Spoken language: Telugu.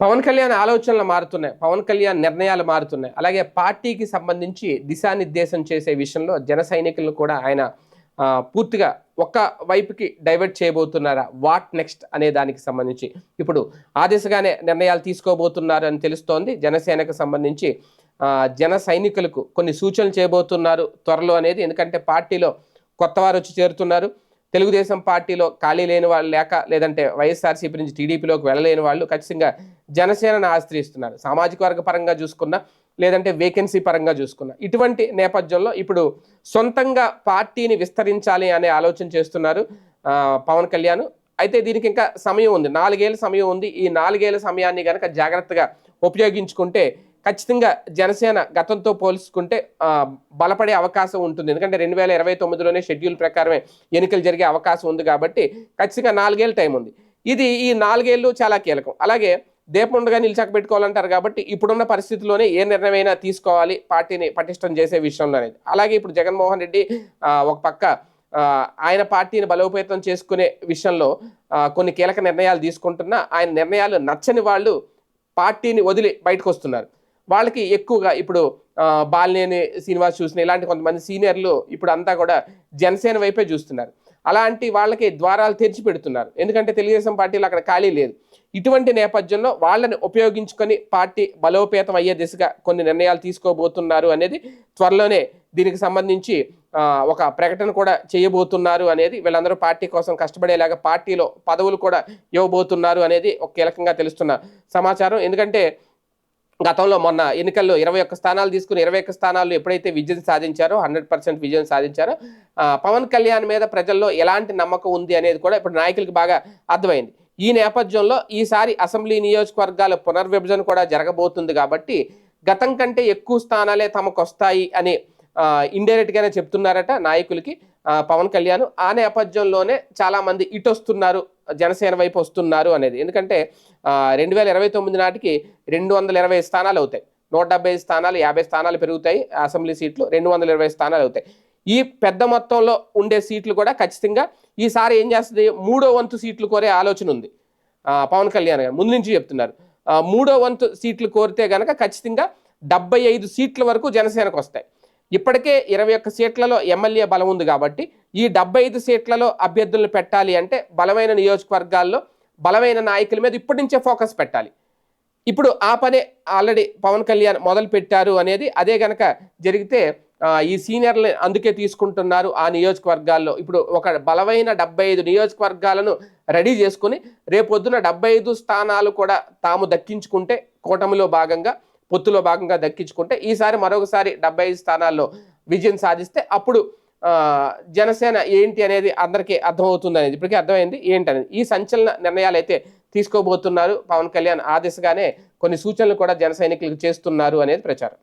పవన్ కళ్యాణ్ ఆలోచనలు మారుతున్నాయి. పవన్ కళ్యాణ్ నిర్ణయాలు మారుతున్నాయి. అలాగే పార్టీకి సంబంధించి దిశానిర్దేశం చేసే విషయంలో జన సైనికులను కూడా ఆయన పూర్తిగా ఒక్క వైపుకి డైవర్ట్ చేయబోతున్నారా? వాట్ నెక్స్ట్ అనే దానికి సంబంధించి ఇప్పుడు ఆ దిశగానే నిర్ణయాలు తీసుకోబోతున్నారు అని తెలుస్తోంది. జనసేనకు సంబంధించి జన సైనికులకు కొన్ని సూచనలు చేయబోతున్నారు త్వరలో అనేది. ఎందుకంటే పార్టీలో కొత్త వారు వచ్చి చేరుతున్నారు. తెలుగుదేశం పార్టీలో ఖాళీ లేని వాళ్ళు లేదంటే వైఎస్ఆర్సీపీ నుంచి టీడీపీలోకి వెళ్ళలేని వాళ్ళు ఖచ్చితంగా జనసేనను ఆశ్రయిస్తున్నారు. సామాజిక వర్గ పరంగా చూసుకున్నా, లేదంటే వేకెన్సీ పరంగా చూసుకున్నా. ఇటువంటి నేపథ్యంలో ఇప్పుడు సొంతంగా పార్టీని విస్తరించాలి అనే ఆలోచన చేస్తున్నారు పవన్ కళ్యాణ్. అయితే దీనికి ఇంకా సమయం ఉంది, 4 ఏళ్ళ సమయం ఉంది. ఈ 4 ఏళ్ళ సమయాన్ని కనుక జాగ్రత్తగా ఉపయోగించుకుంటే ఖచ్చితంగా జనసేన గతంతో పోల్చుకుంటే బలపడే అవకాశం ఉంటుంది. ఎందుకంటే 2029లోనే షెడ్యూల్ ప్రకారమే ఎన్నికలు జరిగే అవకాశం ఉంది కాబట్టి ఖచ్చితంగా 4 ఏళ్ళ టైం ఉంది. ఈ 4 ఏళ్ళు చాలా కీలకం. అలాగే దీపముండగా నిలిచాక పెట్టుకోవాలంటారు కాబట్టి ఇప్పుడున్న పరిస్థితుల్లోనే ఏ నిర్ణయమైనా తీసుకోవాలి పార్టీని పటిష్టం చేసే విషయంలో అనేది. అలాగే ఇప్పుడు జగన్మోహన్ రెడ్డి ఒక పక్క ఆయన పార్టీని బలోపేతం చేసుకునే విషయంలో కొన్ని కీలక నిర్ణయాలు తీసుకుంటున్నా ఆయన నిర్ణయాలు నచ్చని వాళ్ళు పార్టీని వదిలి బయటకు వస్తున్నారు. వాళ్ళకి ఎక్కువగా ఇప్పుడు బాలినేని శ్రీనివాస్ చూసిన ఇలాంటి కొంతమంది సీనియర్లు ఇప్పుడు అంతా కూడా జనసేన వైపే చూస్తున్నారు. అలాంటి వాళ్ళకి ద్వారాలు తెరిచి పెడుతున్నారు. ఎందుకంటే తెలుగుదేశం పార్టీలో అక్కడ ఖాళీ లేదు. ఇటువంటి నేపథ్యంలో వాళ్ళని ఉపయోగించుకొని పార్టీ బలోపేతం అయ్యే దిశగా కొన్ని నిర్ణయాలు తీసుకోబోతున్నారు అనేది త్వరలోనే దీనికి సంబంధించి ఒక ప్రకటన కూడా చేయబోతున్నారు అనేది, వీళ్ళందరూ పార్టీ కోసం కష్టపడేలాగా పార్టీలో పదవులు కూడా ఇవ్వబోతున్నారు అనేది ఒక కీలకంగా తెలుస్తున్న సమాచారం. ఎందుకంటే గతంలో మొన్న ఎన్నికల్లో 21 స్థానాలు తీసుకుని 21 స్థానాల్లో ఎప్పుడైతే విజయం సాధించారో 100% విజయం సాధించారో పవన్ కళ్యాణ్ మీద ప్రజల్లో ఎలాంటి నమ్మకం ఉంది అనేది కూడా ఇప్పుడు నాయకులకు బాగా అర్థమైంది. ఈ నేపథ్యంలో ఈసారి అసెంబ్లీ నియోజకవర్గాల పునర్విభజన కూడా జరగబోతుంది కాబట్టి గతం కంటే ఎక్కువ స్థానాలే తమకు వస్తాయి అని ఇండైరెక్ట్గానే చెప్తున్నారట నాయకులకి పవన్ కళ్యాణ్. ఆ నేపథ్యంలోనే చాలామంది ఇటు వస్తున్నారు, జనసేన వైపు వస్తున్నారు అనేది. ఎందుకంటే 2029 నాటికి 220 స్థానాలు అవుతాయి. 175 స్థానాలు, 50 స్థానాలు పెరుగుతాయి. అసెంబ్లీ సీట్లు 220 స్థానాలు అవుతాయి. ఈ పెద్ద మొత్తంలో ఉండే సీట్లు కూడా ఖచ్చితంగా ఈసారి ఏం చేస్తుంది, 3వ వంతు సీట్లు కోరే ఆలోచన ఉంది పవన్ కళ్యాణ్ గారు. ముందు నుంచి చెప్తున్నారు 3వ వంతు సీట్లు కోరితే కనుక ఖచ్చితంగా 75 సీట్ల వరకు జనసేనకు వస్తాయి. ఇప్పటికే 21 సీట్లలో ఎమ్మెల్యే బలం ఉంది కాబట్టి ఈ 75 సీట్లలో అభ్యర్థులను పెట్టాలి అంటే బలమైన నియోజకవర్గాల్లో బలమైన నాయకుల మీద ఇప్పటి నుంచే ఫోకస్ పెట్టాలి. ఇప్పుడు ఆ పనే ఆల్రెడీ పవన్ కళ్యాణ్ మొదలు పెట్టారు అనేది. అదే గనక జరిగితే ఈ సీనియర్లు అందుకే తీసుకుంటున్నారు ఆ నియోజకవర్గాల్లో. ఇప్పుడు ఒక బలమైన 75 నియోజకవర్గాలను రెడీ చేసుకుని రేపొద్దున 75 స్థానాలు కూడా తాము దక్కించుకుంటే, కూటమిలో భాగంగా పొత్తులో భాగంగా దక్కించుకుంటే ఈసారి మరొకసారి 75 స్థానాల్లో విజయం సాధిస్తే అప్పుడు జనసేన ఏంటి అనేది అందరికీ అర్థమవుతుంది అనేది. ఇప్పటికీ అర్థమైంది ఏంటనేది. ఈ సంచలన నిర్ణయాలు అయితే తీసుకోబోతున్నారు పవన్ కళ్యాణ్. ఆ దిశగానే కొన్ని సూచనలు కూడా జన సైనికులకు చేస్తున్నారు అనేది ప్రచారం.